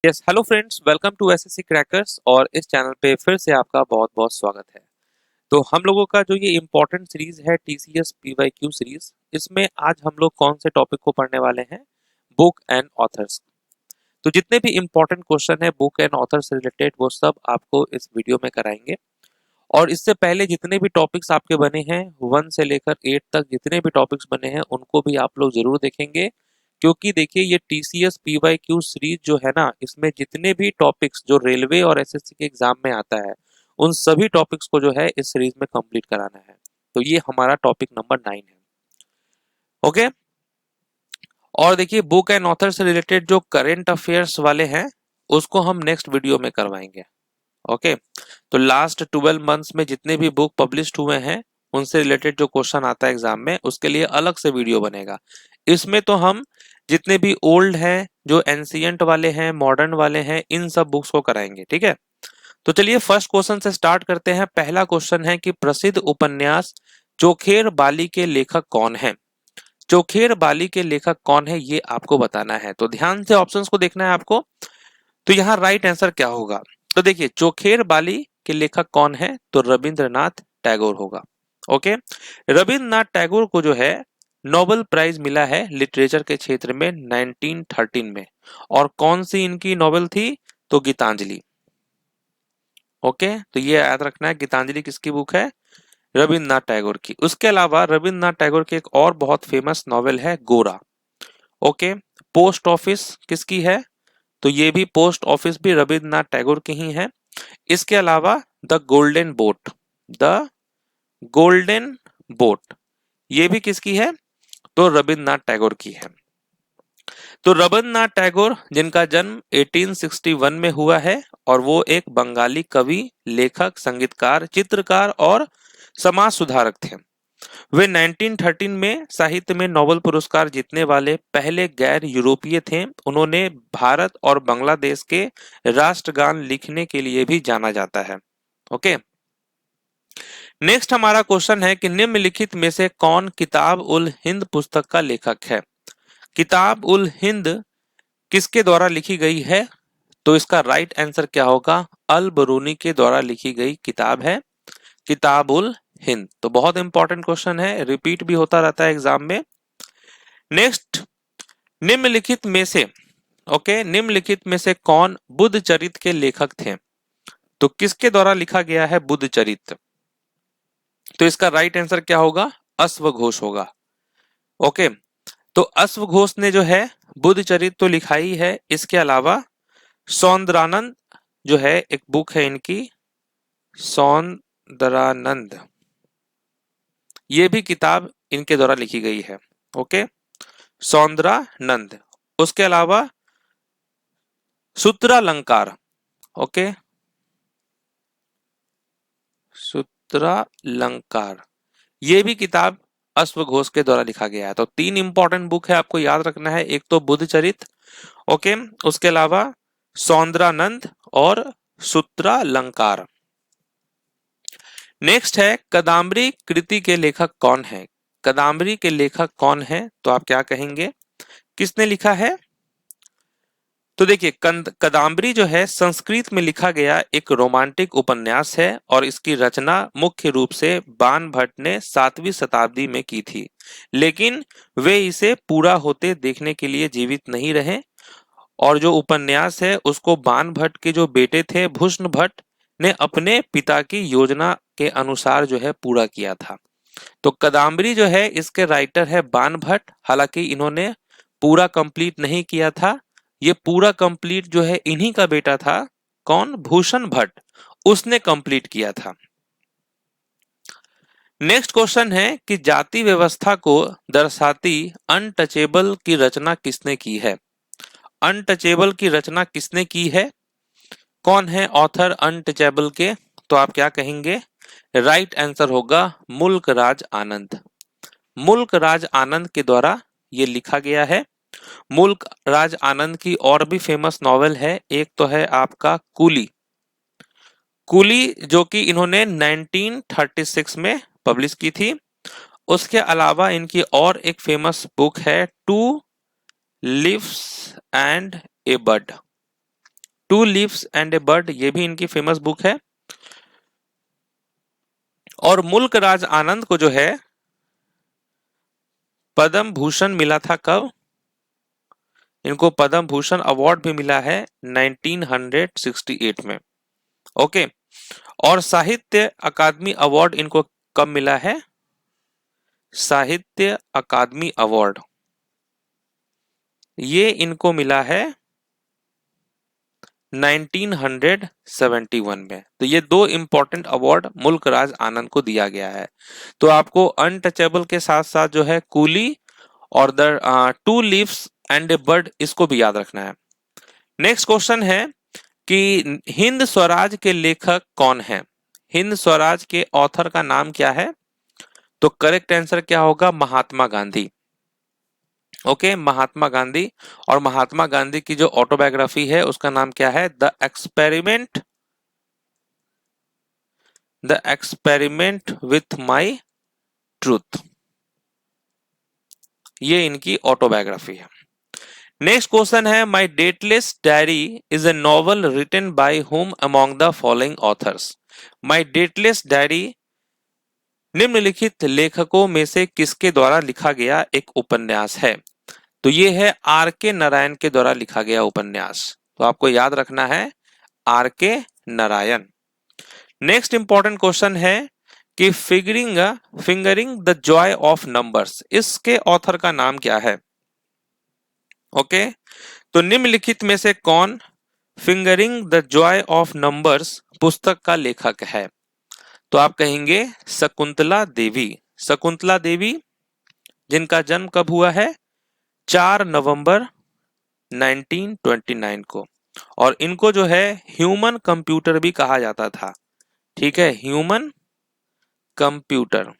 Yes hello friends, welcome to SSC crackers. और इस channel पे फिर से आपका बहुत बहुत स्वागत है। तो हम लोगों का जो ये इम्पोर्टेंट सीरीज है टीसीएस पीवाईक्यू सीरीज, इसमें आज हम लोग कौन से टॉपिक को पढ़ने वाले हैं? Book and authors. तो जितने भी इम्पोर्टेंट क्वेश्चन है बुक एंड ऑथर से रिलेटेड वो सब आपको इस वीडियो में कराएंगे। और इससे पहले जितने भी टॉपिक्स आपके बने हैं 1 से लेकर 8 तक जितने भी टॉपिक्स बने हैं उनको भी आप लोग जरूर देखेंगे, क्योंकि देखिए ये टीसीएस पीवाईक्यू सीरीज जो है ना, इसमें जितने भी टॉपिक्स जो रेलवे और एसएससी के एग्जाम में आता है उन सभी टॉपिक्स को जो है इस सीरीज में कंप्लीट कराना है। तो ये हमारा टॉपिक नंबर 9 है। ओके। और देखिए बुक एंड ऑथर से रिलेटेड जो करेंट अफेयर्स वाले हैं उसको हम नेक्स्ट वीडियो में करवाएंगे। ओके। तो लास्ट 12 मंथ्स में जितने भी बुक पब्लिश्ड हुए हैं उनसे रिलेटेड जो क्वेश्चन आता है एग्जाम में उसके लिए अलग से वीडियो बनेगा। इसमें तो हम जितने भी ओल्ड हैं, जो एंशियंट वाले हैं, मॉडर्न वाले हैं, इन सब बुक्स को कराएंगे। ठीक है। तो चलिए फर्स्ट क्वेश्चन से स्टार्ट करते हैं। पहला क्वेश्चन है कि प्रसिद्ध उपन्यास चोखेर बाली के लेखक कौन है? चोखेर बाली के लेखक कौन है ये आपको बताना है। तो ध्यान से ऑप्शंस को देखना है आपको। तो यहाँ राइट आंसर क्या होगा? तो देखिए चोखेर बाली के लेखक कौन है? तो रविंद्रनाथ टैगोर होगा। ओके। रविंद्रनाथ टैगोर को जो है नोबेल प्राइज मिला है लिटरेचर के क्षेत्र में 1913 में। और कौन सी इनकी नोवेल थी? तो गीतांजलि। ओके। तो ये याद रखना है, गीतांजलि किसकी बुक है? रविंद्रनाथ टैगोर की। उसके अलावा रविंद्रनाथ टैगोर की एक और बहुत फेमस नॉवेल है गोरा। ओके। पोस्ट ऑफिस किसकी है? तो ये भी पोस्ट ऑफिस भी रविंद्रनाथ टैगोर की ही है। इसके अलावा the golden boat, the golden boat ये भी किसकी है? तो रविंद्रनाथ टैगोर की है। तो रविंद्रनाथ टैगोर जिनका जन्म 1861 में हुआ है और वो एक बंगाली कवि, लेखक, संगीतकार, चित्रकार और समाज सुधारक थे। वे 1913 में साहित्य में नोबेल पुरस्कार जीतने वाले पहले गैर यूरोपीय थे। उन्होंने भारत और बांग्लादेश के राष्ट्रगान लिखने के लिए भी जाना जाता है। ओके। नेक्स्ट हमारा क्वेश्चन है कि निम्नलिखित में से कौन किताब उल हिंद पुस्तक का लेखक है? किताब उल हिंद किसके द्वारा लिखी गई है? तो इसका राइट आंसर क्या होगा? अल बरूनी के द्वारा लिखी गई किताब है किताब उल हिंद। तो बहुत इंपॉर्टेंट क्वेश्चन है, रिपीट भी होता रहता है एग्जाम में। नेक्स्ट, निम्नलिखित में से निम्नलिखित में से कौन बुद्ध चरित के लेखक थे? तो किसके द्वारा लिखा गया है बुद्ध चरित? तो इसका राइट आंसर क्या होगा? अश्वघोष होगा। ओके। तो अश्वघोष ने जो है बुद्ध चरित तो लिखा ही है, इसके अलावा सौंदरानंद जो है एक बुक है इनकी, सौंदरानंद, ये भी किताब इनके द्वारा लिखी गई है। ओके। सौंदरानंद। उसके अलावा सूत्रालंकार। ओके। सूत्रालंकार ये भी किताब अश्वघोष के द्वारा लिखा गया है। तो 3 इंपॉर्टेंट बुक है, आपको याद रखना है। एक तो बुद्ध चरित, ओके, उसके अलावा सौंदरानंद और सूत्रालंकार। नेक्स्ट है कदम्बरी कृति के लेखक कौन है? कदम्बरी के लेखक कौन है? तो आप क्या कहेंगे, किसने लिखा है? तो देखिए कदम्बरी जो है संस्कृत में लिखा गया एक रोमांटिक उपन्यास है और इसकी रचना मुख्य रूप से बाण भट्ट ने 7वीं शताब्दी में की थी, लेकिन वे इसे पूरा होते देखने के लिए जीवित नहीं रहे। और जो उपन्यास है उसको बाण भट्ट के जो बेटे थे भूषण भट्ट ने अपने पिता की योजना के अनुसार जो है पूरा किया था। तो कदम्बरी जो है इसके राइटर है बाण भट्ट। हालांकि इन्होंने पूरा कंप्लीट नहीं किया था, ये पूरा कंप्लीट जो है इन्हीं का बेटा था। कौन? भूषण भट्ट, उसने कंप्लीट किया था। नेक्स्ट क्वेश्चन है कि जाति व्यवस्था को दर्शाती अनटचेबल की रचना किसने की है? अनटचेबल की रचना किसने की है? कौन है ऑथर अनटचेबल के? तो आप क्या कहेंगे? राइट आंसर होगा मुल्क राज आनंद। मुल्क राज आनंद के द्वारा ये लिखा गया है। मुल्क राज आनंद की और भी फेमस नॉवेल है, एक तो है आपका कूली। कूली जो कि इन्होंने 1936 में पब्लिश की थी। उसके अलावा इनकी और एक फेमस बुक है two leaves and a bird. Two leaves and a bird, ये भी इनकी फेमस बुक है। और मुल्क राज आनंद को जो है पद्म भूषण मिला था कब? इनको पद्म भूषण अवार्ड भी मिला है 1968 में। ओके। और साहित्य अकादमी अवार्ड इनको कब मिला है? साहित्य अकादमी अवार्ड ये इनको मिला है 1971 में। तो ये दो इंपॉर्टेंट अवार्ड मुल्क राज आनंद को दिया गया है। तो आपको अनटचेबल के साथ साथ जो है कूली और the two leaves and a bird इसको भी याद रखना है। नेक्स्ट क्वेश्चन है कि हिंद स्वराज के लेखक कौन है? हिंद स्वराज के ऑथर का नाम क्या है? तो करेक्ट आंसर क्या होगा? महात्मा गांधी। ओके, महात्मा गांधी। और महात्मा गांधी की जो ऑटोबायोग्राफी है उसका नाम क्या है? The experiment with my truth, ये इनकी ऑटोबायोग्राफी है। नेक्स्ट क्वेश्चन है my dateless diary is a novel written by whom among the following authors. My dateless diary निम्नलिखित लेखकों में से किसके द्वारा लिखा गया एक उपन्यास है? तो ये है आर के नारायण के द्वारा लिखा गया उपन्यास। तो आपको याद रखना है आर के नारायण। नेक्स्ट इंपॉर्टेंट क्वेश्चन है कि fingering the Joy of numbers, इसके ऑथर का नाम क्या है? ओके, तो निम्नलिखित में से कौन fingering the Joy of numbers पुस्तक का लेखक है? तो आप कहेंगे शकुंतला देवी। शकुंतला देवी जिनका जन्म कब हुआ है? 4 नवंबर 1929 को। और इनको जो है ह्यूमन कंप्यूटर भी कहा जाता था। ठीक है, ह्यूमन कंप्यूटर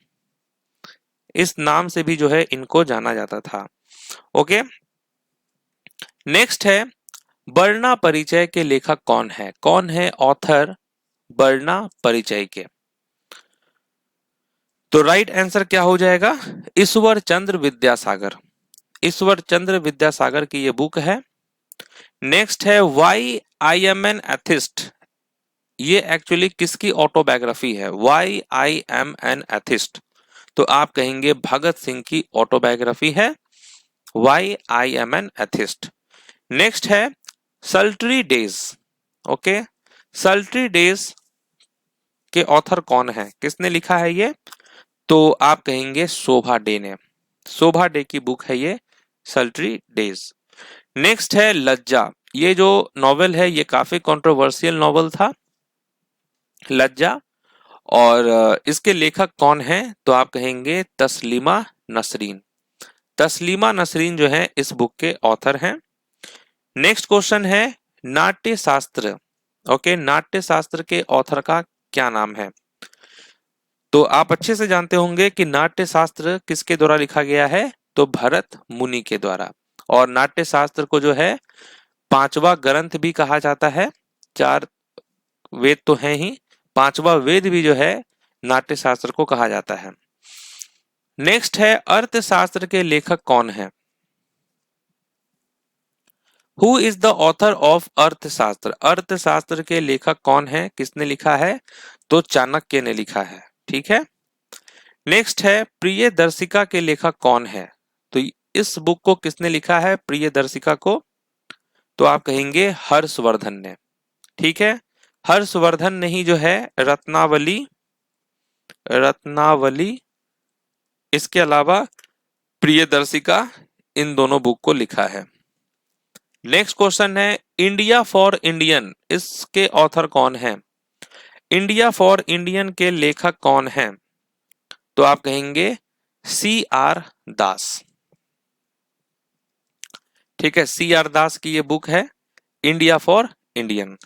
इस नाम से भी जो है इनको जाना जाता था। ओके। नेक्स्ट है वर्णा परिचय के लेखक कौन है? कौन है ऑथर वर्णा परिचय के? तो राइट आंसर क्या हो जाएगा? ईश्वर चंद्र विद्यासागर। ईश्वर चंद्र विद्यासागर की ये बुक है। नेक्स्ट है why I am an atheist, ये एक्चुअली किसकी ऑटोबायोग्राफी है? Why I am an atheist, तो आप कहेंगे भगत सिंह की ऑटोबायोग्राफी है why I am an atheist. Next है sultry days. Okay, sultry days के ऑथर कौन है? किसने लिखा है ये? तो आप कहेंगे शोभा डे ने। शोभा डे की बुक है ये सल्ट्री डेज। नेक्स्ट है लज्जा। ये जो नॉवेल है ये काफी कंट्रोवर्शियल नॉवेल था लज्जा। और इसके लेखक कौन है? तो आप कहेंगे तस्लीमा नसरीन। तस्लीमा नसरीन जो है इस बुक के ऑथर हैं। नेक्स्ट क्वेश्चन है नाट्य शास्त्र। ओके, नाट्य शास्त्र के ऑथर का क्या नाम है? तो आप अच्छे से जानते होंगे कि नाट्य शास्त्र किसके द्वारा लिखा गया है? तो भरत मुनि के द्वारा। और नाट्य शास्त्र को जो है पांचवा ग्रंथ भी कहा जाता है। 4 वेद तो हैं ही, पांचवा वेद भी जो है नाट्य शास्त्र को कहा जाता है। नेक्स्ट है अर्थशास्त्र के लेखक कौन है? Who is the author of अर्थशास्त्र? अर्थशास्त्र के लेखक कौन है? किसने लिखा है? तो चाणक्य ने लिखा है। ठीक है। नेक्स्ट है प्रियदर्शिका के लेखक कौन है? तो इस बुक को किसने लिखा है प्रियदर्शिका को? तो आप कहेंगे हर्षवर्धन ने। ठीक है, हर्षवर्धन ने ही जो है रत्नावली इसके अलावा प्रियदर्शिका इन दोनों बुक को लिखा है। नेक्स्ट क्वेश्चन है इंडिया फॉर इंडियन, इसके ऑथर कौन है? इंडिया फॉर इंडियन के लेखक कौन हैं? तो आप कहेंगे सी आर दास। ठीक है, सी आर दास की ये बुक है इंडिया फॉर इंडियन।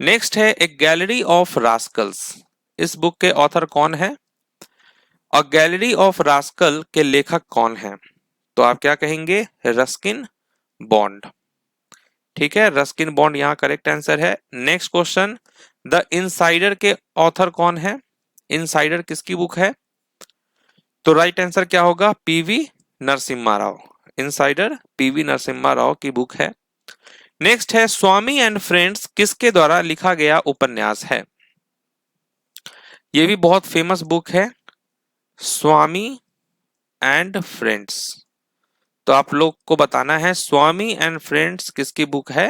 नेक्स्ट है ए गैलरी ऑफ रास्कल्स, इस बुक के ऑथर कौन है? और गैलरी ऑफ रास्कल के लेखक कौन है? तो आप क्या कहेंगे? Ruskin bond. ठीक है, रस्किन बॉन्ड यहाँ करेक्ट आंसर है। नेक्स्ट क्वेश्चन द इनसाइडर के ऑथर कौन है? इनसाइडर किसकी बुक है? तो राइट आंसर क्या होगा? PV Narasimha Rao. Insider PV Narasimha Rao की बुक है। नेक्स्ट है स्वामी एंड फ्रेंड्स किसके द्वारा लिखा गया उपन्यास है? ये भी बहुत फेमस बुक है, स्वामी एंड फ्रेंड्स। तो आप लोग को बताना है स्वामी एंड फ्रेंड्स किसकी बुक है।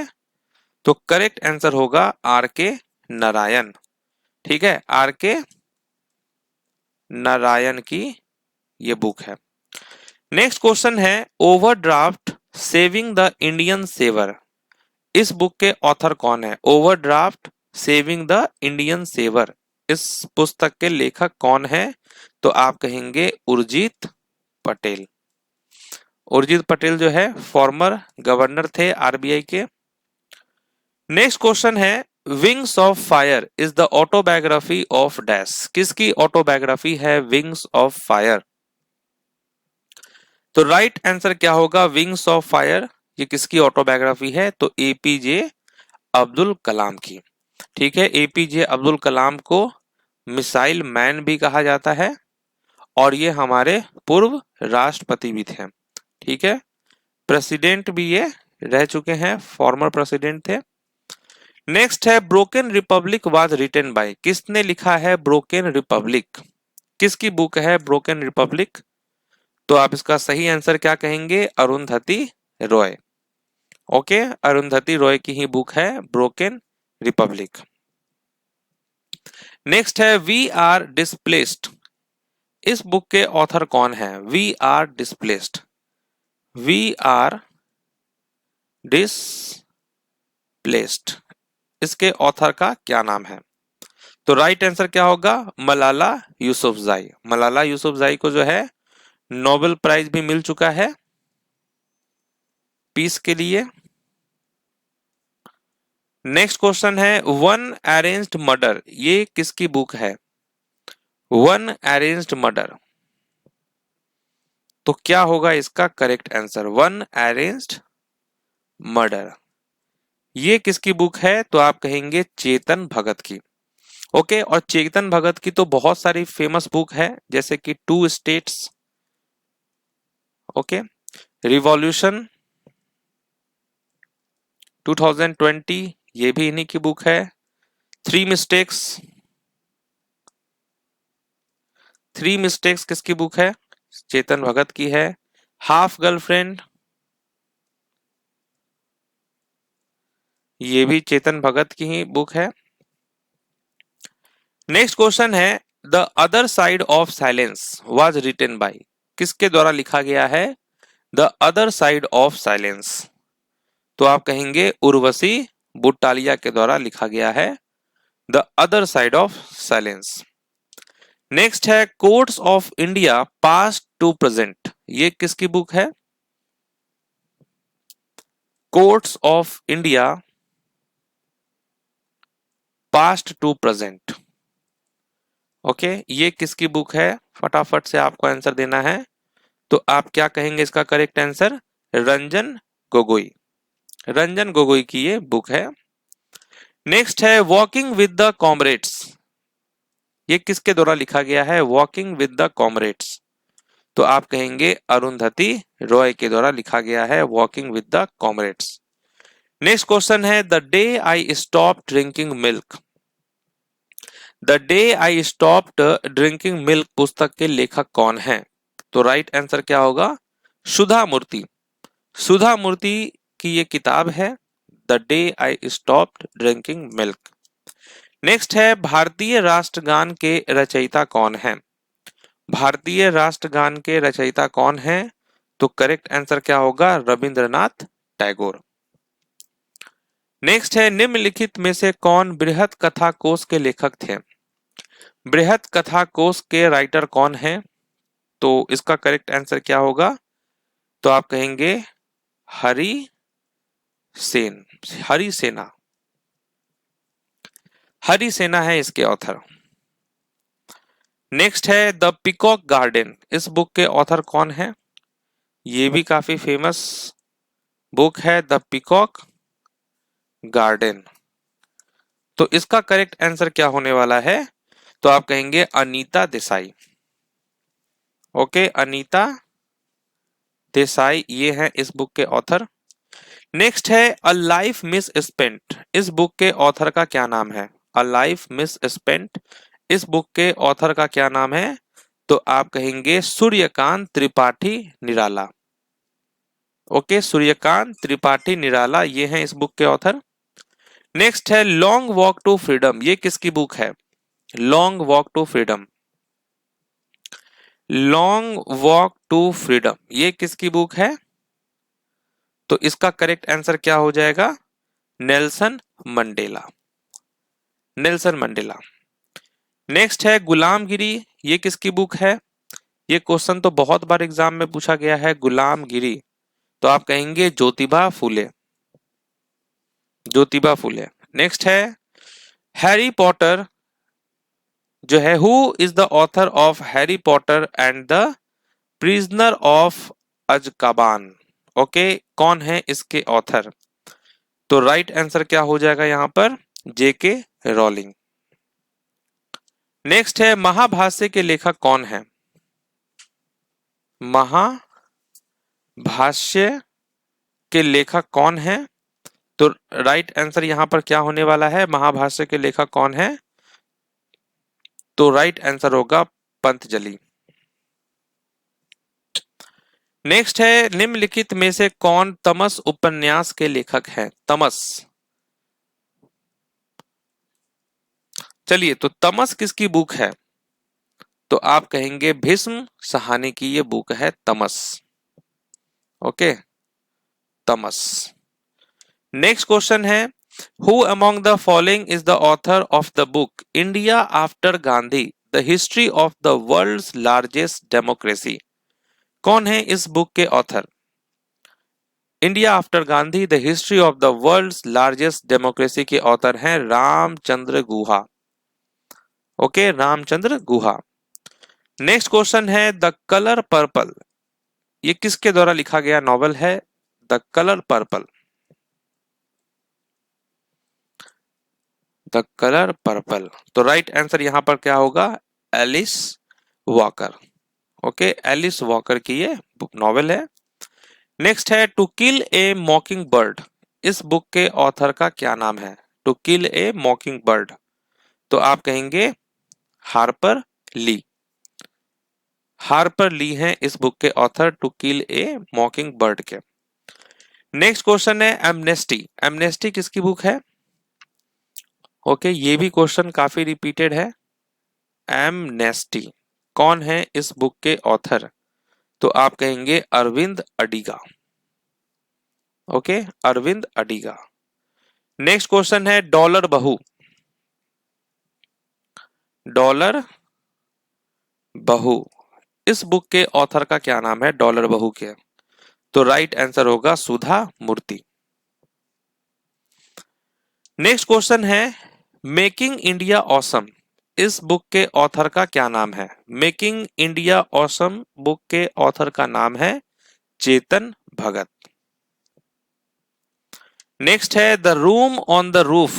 तो करेक्ट आंसर होगा आर के नारायण। ठीक है, आर के नारायण की ये बुक है। नेक्स्ट क्वेश्चन है overdraft saving the Indian saver, इस बुक के ऑथर कौन है? Overdraft saving the Indian saver, इस पुस्तक के लेखक कौन है? तो आप कहेंगे उर्जित पटेल। उर्जित पटेल जो है फॉर्मर गवर्नर थे आरबीआई के। नेक्स्ट क्वेश्चन है wings of fire is the autobiography of dash, किसकी ऑटोबायोग्राफी है विंग्स ऑफ फायर? तो राइट आंसर क्या होगा विंग्स ऑफ फायर, ये किसकी ऑटोबायोग्राफी है? तो एपीजे अब्दुल कलाम की। ठीक है, एपीजे अब्दुल कलाम को मिसाइल मैन भी कहा जाता है और ये हमारे पूर्व राष्ट्रपति भी थे। ठीक है, प्रेसिडेंट भी ये रह चुके हैं, फॉर्मर प्रेसिडेंट थे। नेक्स्ट है broken republic was written by, किसने लिखा है ब्रोकन रिपब्लिक? किसकी बुक है ब्रोकन रिपब्लिक? तो आप इसका सही आंसर क्या कहेंगे? अरुंधति रॉय। ओके, अरुंधति रॉय की ही बुक है ब्रोकन रिपब्लिक। नेक्स्ट है वी आर डिस्प्लेस्ड, इस बुक के ऑथर कौन है? We are displaced, we are displaced, इसके ऑथर का क्या नाम है? तो राइट आंसर क्या होगा? मलाला यूसुफजई। मलाला यूसुफजई को जो है नोबेल प्राइज भी मिल चुका है पीस के लिए। नेक्स्ट क्वेश्चन है वन अरेंज्ड मर्डर, ये किसकी बुक है? वन अरेंज्ड मर्डर, तो क्या होगा इसका correct answer? One arranged murder, ये किसकी बुक है? तो आप कहेंगे चेतन भगत की। ओके, और चेतन भगत की तो बहुत सारी फेमस बुक है जैसे कि टू स्टेट्स, ओके, रिवॉल्यूशन 2020, ये भी इन्हीं की बुक है। थ्री मिस्टेक्स, थ्री मिस्टेक्स किसकी बुक है? चेतन भगत की है। हाफ गर्लफ्रेंड, ये भी चेतन भगत की ही बुक है। नेक्स्ट क्वेश्चन है the other side of silence was written by, किसके द्वारा लिखा गया है the other side of silence? तो आप कहेंगे उर्वशी बुटालिया के द्वारा लिखा गया है the other side of silence. Next है courts of India past to present, ये किसकी बुक है? Courts of India past to present, okay, ये किसकी बुक है? फटाफट से आपको आंसर देना है। तो आप क्या कहेंगे इसका करेक्ट आंसर? रंजन गोगोई, रंजन गोगोई की ये बुक है। नेक्स्ट है वॉकिंग विद द कॉमरेड्स, ये किसके द्वारा लिखा गया है? वॉकिंग विद द कॉमरेड्स, तो आप कहेंगे अरुंधति रॉय के द्वारा लिखा गया है walking with the comrades. Next question है the day I stop drinking milk, the day I stopped drinking milk पुस्तक के लेखक कौन है? तो राइट आंसर क्या होगा? सुधा मूर्ति, सुधा मूर्ति की ये किताब है the day I stopped drinking milk. Next है भारतीय राष्ट्रगान के रचयिता कौन है? भारतीय राष्ट्रगान के रचयिता कौन है? तो करेक्ट आंसर क्या होगा? रविंद्रनाथ टैगोर। नेक्स्ट है निम्नलिखित में से कौन बृहत कथा कोश के लेखक थे? बृहत कथा कोश के राइटर कौन है? तो इसका करेक्ट आंसर क्या होगा? तो आप कहेंगे हरि सेन, हरि सेना, हरि सेना है इसके ऑथर। नेक्स्ट है द पीकॉक गार्डन, इस बुक के ऑथर कौन है? ये भी काफी फेमस बुक है द पीकॉक गार्डन, तो इसका करेक्ट आंसर क्या होने वाला है? तो आप कहेंगे अनीता देसाई। ओके, अनीता देसाई ये है इस बुक के ऑथर। नेक्स्ट है अ लाइफ मिस स्पेंट, इस बुक के ऑथर का क्या नाम है? अ लाइफ मिस स्पेंट, इस बुक के ऑथर का क्या नाम है? तो आप कहेंगे सूर्यकांत त्रिपाठी निराला। ओके, सूर्यकांत त्रिपाठी निराला ये हैं इस बुक के ऑथर। नेक्स्ट है लॉन्ग वॉक टू फ्रीडम, ये किसकी बुक है? Long walk to freedom, long walk to freedom ये किसकी बुक है? तो इसका करेक्ट आंसर क्या हो जाएगा? Nelson Mandela, Nelson Mandela. Next है गुलामगिरी, ये किसकी बुक है? ये क्वेश्चन तो बहुत बार एग्जाम में पूछा गया है, गुलामगिरी। तो आप कहेंगे ज्योतिबा फूले, ज्योतिबा फूले। नेक्स्ट है हैरी पॉटर, जो है who is the author of Harry Potter and the prisoner of Azkaban. Okay, कौन है इसके ऑथर? तो राइट आंसर क्या हो जाएगा यहाँ पर? जेके रॉलिंग। नेक्स्ट है महाभाष्य के लेखक कौन है? महाभाष्य के लेखक कौन है? तो राइट आंसर यहां पर क्या होने वाला है? महाभाष्य के लेखक कौन है? तो राइट आंसर होगा पंतजलि। नेक्स्ट है निम्नलिखित में से कौन तमस उपन्यास के लेखक हैं? तमस, चलिए तो तमस किसकी बुक है? तो आप कहेंगे भीष्म सहानी की ये बुक है Tamas. Okay, Tamas. Next question है who among the following is the author of the book India after Gandhi the history of the world's largest democracy? कौन है इस बुक के author? India after Gandhi the history of the world's largest democracy के author हैं Ramachandra Guha. Okay, Ramachandra Guha. Next question है the colour purple, ये किसके द्वारा लिखा गया नॉवेल है? The colour purple, the colour purple. तो राइट आंसर यहां पर क्या होगा? Alice Walker. Okay, Alice Walker की ये नॉवेल है। नेक्स्ट है to kill a mockingbird, इस बुक के ऑथर का क्या नाम है? टू किल ए मॉकिंग बर्ड, तो आप कहेंगे हार्पर ली, हार्पर ली हैं इस बुक के author to kill a mockingbird के। नेक्स्ट क्वेश्चन है एमनेस्टी, एमनेस्टी किसकी बुक है? ओके, ये भी क्वेश्चन काफी रिपीटेड है। एमनेस्टी, कौन है इस बुक के ऑथर? तो आप कहेंगे Aravind Adiga. Okay, Aravind Adiga. Next question है डॉलर बहू, डॉलर बहू, इस बुक के ऑथर का क्या नाम है? डॉलर बहू के। तो राइट आंसर होगा सुधा मूर्ति। नेक्स्ट क्वेश्चन है मेकिंग इंडिया ऑसम, इस बुक के ऑथर का क्या नाम है? मेकिंग इंडिया ऑसम बुक के ऑथर का नाम है चेतन भगत। नेक्स्ट है the room on the roof,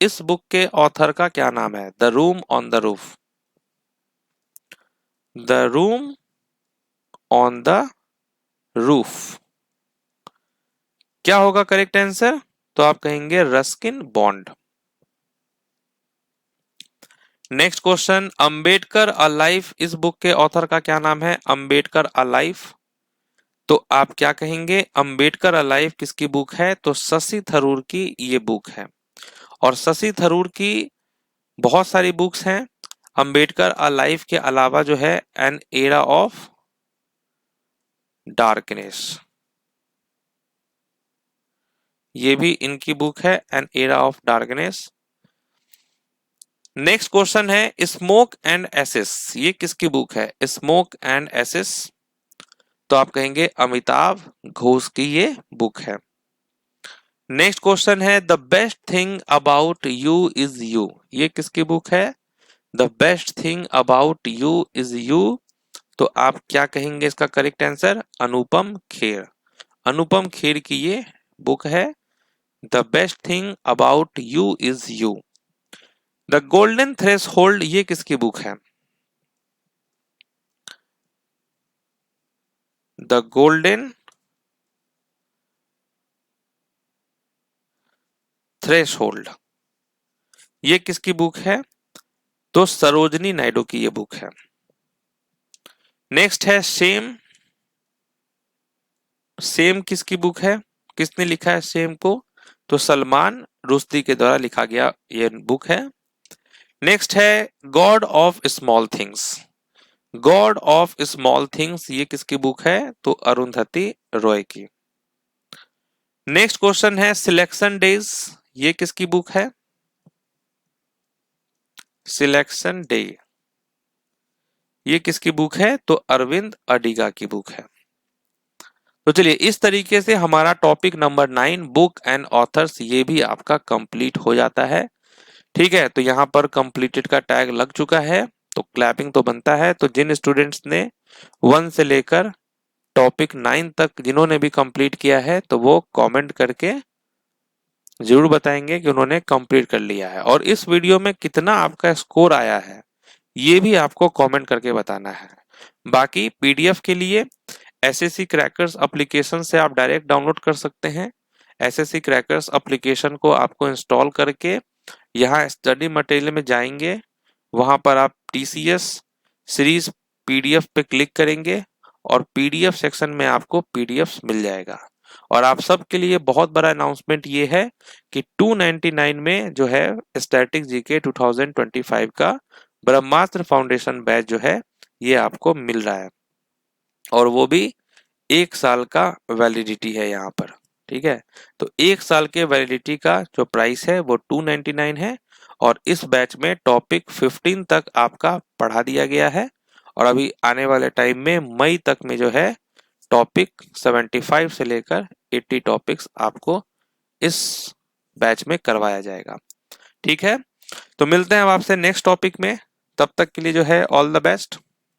इस बुक के ऑथर का क्या नाम है? The room on the roof, the room on the roof, क्या होगा करेक्ट आंसर? तो आप कहेंगे Ruskin bond. Next question Ambedkar a life, इस बुक के ऑथर का क्या नाम है? अंबेडकर अ लाइफ, तो आप क्या कहेंगे? अंबेडकर अ लाइफ किसकी बुक है? तो शशि थरूर की ये बुक है। और शशि थरूर की बहुत सारी बुक्स हैं। अंबेडकर अ लाइफ के अलावा जो है एन एरा ऑफ डार्कनेस, ये भी इनकी बुक है, an era of darkness. Next question है स्मोक एंड एसेस, ये किसकी बुक है? स्मोक एंड एसेस, तो आप कहेंगे अमिताभ घोष की ये बुक है। नेक्स्ट क्वेश्चन है the best thing about you is you, ये किसकी बुक है? The best thing about you is you, तो आप क्या कहेंगे इसका करेक्ट आंसर? अनुपम खेर, अनुपम खेर की ये बुक है the best thing about you is you. The golden threshold, ये किसकी बुक है? द गोल्डन थ्रेशहोल्ड, ये किसकी बुक है? तो सरोजनी नायडू की ये बुक है। नेक्स्ट है सेम। सेम किसकी बुक है? किसने लिखा है सेम को? तो सलमान रुश्दी के द्वारा लिखा गया ये बुक है। नेक्स्ट है God of small things. God of small things ये किसकी बुक है? तो अरुंधति रॉय की। नेक्स्ट क्वेश्चन है सिलेक्शन डेज, ये किसकी बुक है? सिलेक्शन डे ये किसकी बुक है? तो अरविंद अडिगा की बुक है। तो चलिए इस तरीके से हमारा topic number 9 book and authors ये भी आपका कंप्लीट हो जाता है। ठीक है, तो यहाँ पर कंप्लीटेड का टैग लग चुका है, तो क्लैपिंग तो बनता है। तो जिन स्टूडेंट्स ने 1 से लेकर टॉपिक 9 तक जिन्होंने भी कंप्लीट किया है तो वो कमेंट करके जरूर बताएंगे कि उन्होंने कंप्लीट कर लिया है, और इस वीडियो में कितना आपका स्कोर आया है ये भी आपको कमेंट करके बताना है। बाकी पीडीएफ के लिए एसएससी क्रैकर्स एप्लीकेशन से आप डायरेक्ट डाउनलोड कर सकते हैं। एसएससी क्रैकर्स एप्लीकेशन को आपको इंस्टॉल करके यहाँ स्टडी मटेरियल में जाएंगे, वहां पर आप टीसीएस सीरीज पीडीएफ पे क्लिक करेंगे और पीडीएफ सेक्शन में आपको पीडीएफ मिल जाएगा। और आप सबके लिए बहुत बड़ा अनाउंसमेंट ये है कि 299 में जो है स्टैटिक जीके 2025 का ब्रह्मास्त्र फाउंडेशन बैच जो है ये आपको मिल रहा है, और वो भी 1 साल का वैलिडिटी है यहाँ पर। ठीक है, तो 1 साल के वैलिडिटी का जो प्राइस है वो 299 है, और इस बैच में टॉपिक 15 तक आपका पढ़ा दिया गया है, और अभी आने वाले टाइम में मई तक में जो है टॉपिक 75 से लेकर 80 टॉपिक्स आपको इस बैच में करवाया जाएगा। ठीक है, तो मिलते हैं अब आपसे नेक्स्ट टॉपिक में, तब तक के लिए जो है ऑल द बेस्ट।